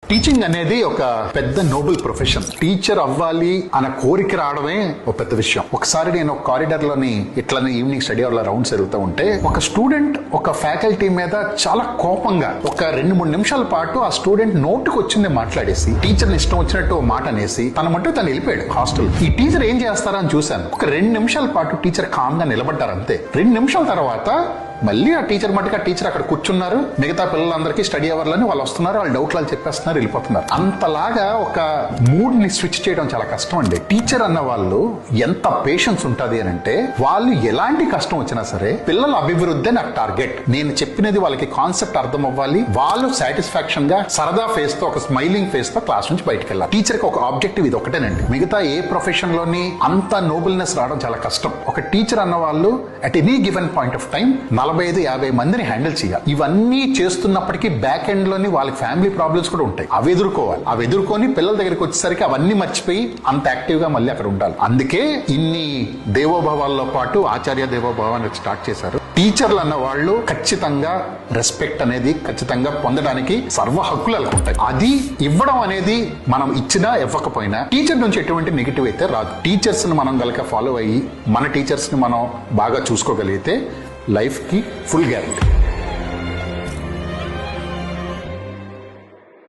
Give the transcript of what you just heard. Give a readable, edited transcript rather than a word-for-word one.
Teaching అనేది ఒక పెద్ద నోబెల్ ప్రొఫెషన్. టీచర్ అవ్వాలి అన్న కోరిక రావడమే ఒక పెద్ద విషయం. ఒకసారి నేను ఒక కారిడార్ లోని ఇట్లనే ఈవినింగ్ స్టడీ అవర్ లో రౌండ్స్ వెళ్తూ ఉంటే ఒక స్టూడెంట్ ఒక ఫ్యాకల్టీ మీద చాలా కోపంగా ఒక 2-3 నిమిషాల పాటు ఆ స్టూడెంట్ నోటుకు వచ్చింది మాట్లాడేసి టీచర్ ఇష్టం వచ్చినట్టు మాట అనేసి తన మట్టు తను వెళ్ళిపోయాడు హాస్టల్. ఈ టీచర్ ఏం చేస్తారని చూశాను. ఒక 2 నిమిషాల పాటు టీచర్ కామ్ గా నిలబడ్డారు అంతే. 2 నిమిషాల తర్వాత మళ్ళీ ఆ టీచర్ మట్టుకు ఆ టీచర్ అక్కడ కూర్చున్నారు. మిగతా పిల్లలందరికీ స్టడీ అవర్లని వాళ్ళు వస్తున్నారు, వాళ్ళు డౌట్లు చెప్పేస్తున్నారు, వెళ్ళిపోతున్నారు. అంతలాగా ఒక మూడ్ ని స్విచ్ చేయడం చాలా కష్టం అండి. టీచర్ అన్న వాళ్ళు ఎంత పేషెన్స్ ఉంటుంది అని అంటే వాళ్ళు ఎలాంటి కష్టం వచ్చినా సరే పిల్లల అభివృద్ధి నాకు టార్గెట్. నేను చెప్పినది వాళ్ళకి కాన్సెప్ట్ అర్థం అవ్వాలి, వాళ్ళు సాటిస్ఫాక్షన్ గా సరదా ఫేస్ తో ఒక స్మైలింగ్ ఫేస్ తో క్లాస్ నుంచి బయటకు వెళ్ళాలి. టీచర్ కి ఒక ఆబ్జెక్టివ్ ఇది ఒకటేనండి. మిగతా ఏ ప్రొఫెషన్ లోని అంత నోబెల్నెస్ రావడం చాలా కష్టం. ఒక టీచర్ అన్న వాళ్ళు at any given point of time 45-50 మందిని హ్యాండిల్ చేయాలి. ఇవన్నీ చేస్తున్నప్పటికీ బ్యాక్ ఎండ్ లోని వాళ్ళకి ఫ్యామిలీ ప్రాబ్లమ్స్ కూడా ఉంటాయి. అవి ఎదుర్కోవాలి. అవి ఎదుర్కొని పిల్లల దగ్గరికి వచ్చేసరికి అవన్నీ మర్చిపోయి అంత యాక్టివ్ గా మళ్ళీ అక్కడ ఉండాలి. అందుకే ఇన్ని దేవోభావాల్లో పాటు ఆచార్య దేవోభావాన్ని స్టార్ట్ చేశారు. టీచర్లు అన్న వాళ్ళు ఖచ్చితంగా రెస్పెక్ట్ అనేది ఖచ్చితంగా పొందడానికి సర్వ హక్కులు ఉంటాయి. అది ఇవ్వడం అనేది మనం ఇచ్చినా ఇవ్వకపోయినా టీచర్ నుంచి ఎటువంటి నెగిటివ్ అయితే రాదు. టీచర్స్ ని మనం గనక ఫాలో అయ్యి మన టీచర్స్ ని మనం బాగా చూసుకోగలిగితే లైఫ్ కి ఫుల్ గ్యారెంటీ.